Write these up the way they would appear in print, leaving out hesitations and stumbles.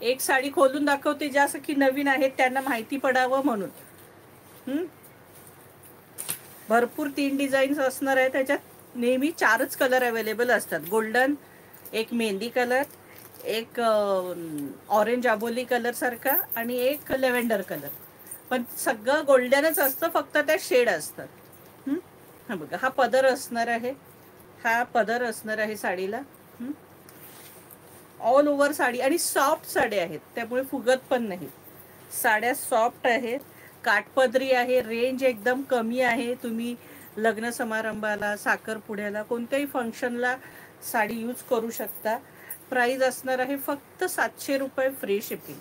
एक साडी खोलून दाखवते ज्या की नवीन आहेत त्यांना माहिती पडावं म्हणून. भरपूर 3 डिझाईन्स असणार आहे. त्याच्यात नेहमी 4च कलर अवेलेबल असतात. गोल्डन, एक मेहंदी कलर, एक ऑरेंज आबोली कलर सारखा आणि एक लेव्हेंडर कलर. पण सगळं गोल्डनच असतं, फक्त त्या शेड असतात. हा बघा, हा पदर असणार आहे. हा पदर असणार आहे साडीला. ऑल ओव्हर साडी आणि सॉफ्ट साड्या आहेत, त्यामुळे फुगत पण नाही. साड्या सॉफ्ट आहेत, काठपदरी आहे, रेंज एकदम कमी आहे. तुम्ही लग्न समारंभाला, साखरपुड्याला, कोणत्याही फंक्शनला साडी यूज करू शकता. प्राईज असणार आहे फक्त 700 रुपये फ्री शिपिंग.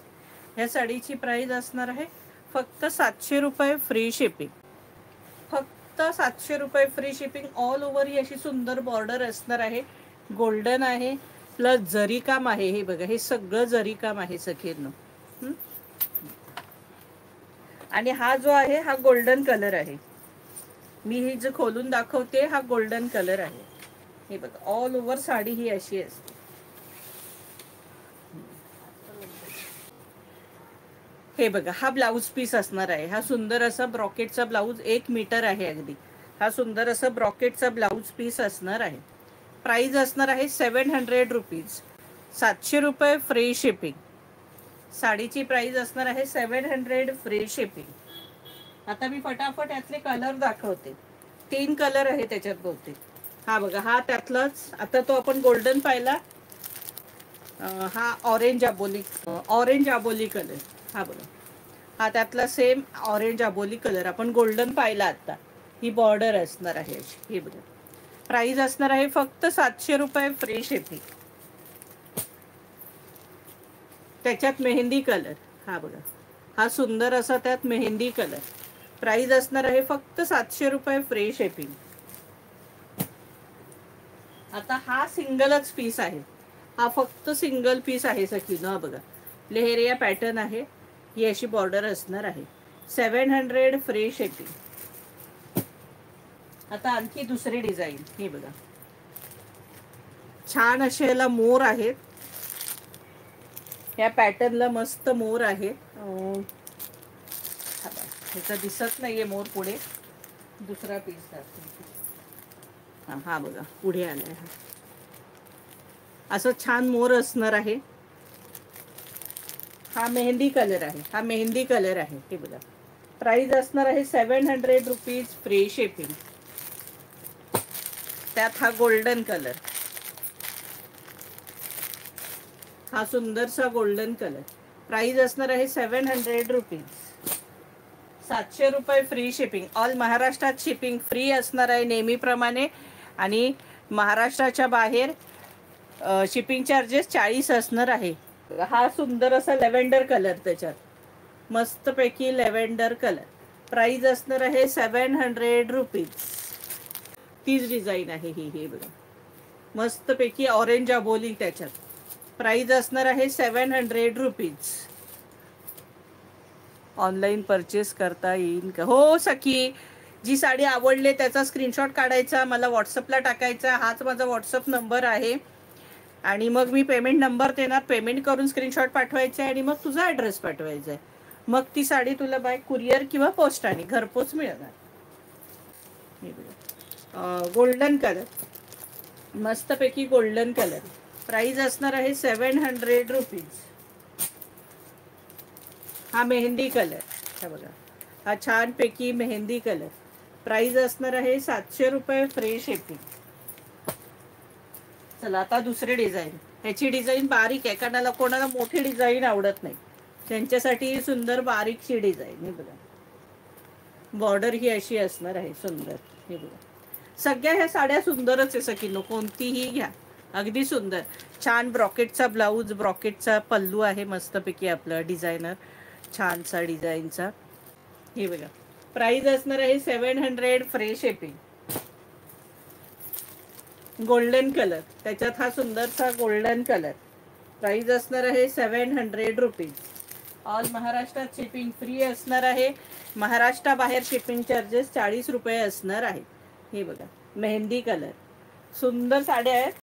ह्या साडीची प्राईज असणार आहे फक्त 700 रुपये फ्री शिपिंग. फक्त 700 रुपये फ्री शिपिंग. ऑल ओव्हर ही अशी सुंदर बॉर्डर असणार आहे. गोल्डन आहे प्लस जरी काम आहे. हे बघा, हे सगळं जरी काम आहे सखींनो. आणि हा जो आहे हा गोल्डन कलर आहे. मी ही जो खोलून दाखवते हा गोल्डन कलर आहे. हे बघा, ऑल ओव्हर साडी ही अशी असते. हे बघा, हा ब्लाऊज पीस असणार आहे. हा सुंदर असा ब्रॉकेटचा ब्लाऊज 1 मीटर आहे अगदी. हा सुंदर असा ब्रॉकेटचा ब्लाऊज पीस असणार आहे. प्राइस असणार आहे 700 रुपीज. 700 रुपये फ्री शिपिंग. साडीची प्राइस असणार आहे 700 फ्री शिपिंग. आता मी फटाफट यातले कलर दाखवते. 3 कलर आहे त्याच्यात बहुतेक. हा बघा, हा त्यातलाच. आता तो आपण गोल्डन पाहिला. हा ऑरेंज आबोली कलर. हा बघा, हा त्यातला सेम ऑरेंज आबोली कलर आपण गोल्डन पाहिला आता. ही बॉर्डर असणार आहे अशी. हे बघा, प्राइस असणार आहे फक्त 700 रुपये फ्री शिपिंग. त्याच्यात मेहंदी कलर. हा बघा, हा सुंदर असा त्यात मेहंदी कलर. प्राइस असणार आहे फक्त 700 रुपये फ्री शिपिंग. आता हा सिंगलच पीस आहे. हा फक्त सिंगल पीस आहे सखीनो. हा बघा, लेहरिया पॅटर्न आहे. ही अशी बॉर्डर असणार आहे. 700 फ्री शिपिंग. आता आणखी दुसरी डिझाईन. हे बघा, छान असे याला मोर आहेत. या पॅटर्नला मस्त मोर आहे. ह्याचा दिसत नाहीये मोर पुढे. दुसरा पीस दाखवते. हा बघा, पुढे आलाय. हा असं छान मोर असणार आहे. हा मेहंदी कलर आहे. हा मेहंदी कलर आहे. हे बघा, प्राइस असणार आहे 700 रुपीज फ्री शिपिंग. त्यात हा गोल्डन कलर. हा सुंदरसा गोल्डन कलर. प्राइस असणार आहे 700 रुपीज. 700 रुपये फ्री शिपिंग. ऑल महाराष्ट्रात शिपिंग फ्री असणार आहे नेहमीप्रमाणे. आणि महाराष्ट्राच्या बाहेर शिपिंग चार्जेस 40 असणार आहे. हा सुंदर असा लेव्हेंडर कलर. त्याच्यात मस्तपैकी लेव्हेंडर कलर. प्राइस असणार आहे 700 रुपीज. तीच डिझाईन आहे ही. हे बघा, मस्तपैकी ऑरेंज आबोली. त्याच्यात प्राइस असणार आहे 700 रुपीज. ऑनलाईन परचेस करता येईल का? हो सखी, जी साडी आवडली त्याचा स्क्रीनशॉट काढायचा, मला व्हॉट्सअपला टाकायचा. हाच माझा व्हॉट्सअप नंबर आहे. आणि मग मी पेमेंट नंबर देणार. पेमेंट करून स्क्रीनशॉट पाठवायचा आहे आणि मग तुझा ॲड्रेस पाठवायचा आहे. मग ती साडी तुला बाय कुरिअर किंवा पोस्टाने घरपोच मिळणार. गोल्डन कलर, मस्तपैकी गोल्डन कलर. प्राइस असणार आहे 700 रुपीज. हा मेहंदी कलर. हा बघा, हा छानपैकी मेहंदी कलर. प्राइस असणार आहे 700 रुपये फ्री शिपिंग. चला आता दुसरी डिझाईन. ह्याची डिझाईन बारीक आहे, कारण कोणाला मोठी डिझाईन आवडत नाही. त्यांच्यासाठी सुंदर बारीकशी डिझाईन. हे बघा, बॉर्डर ही अशी असणार आहे सुंदर. हे बघा, सगळ्या ह्या साड्या सुंदरच आहे सखींनो, कोणतीही घ्या अगदी सुंदर. छान ब्रॉकेटचा ब्लाऊज, ब्रॉकेटचा पल्लू आहे मस्तपैकी आपलं डिझायनर छानसा डिझाईनचा. हे बघा, प्राइस असणार आहे 700 फ्री शिपिंग. Golden colour. त्याच्यात हा सुंदरसा गोल्डन कलर. प्राइस असणार आहे 700 रुपीज. ऑल महाराष्ट्रात शिपिंग फ्री असणार आहे. महाराष्ट्राबाहेर शिपिंग चार्जेस 40 रुपये असणार आहे. हे बघा, मेहंदी कलर. सुंदर साड्या आहेत.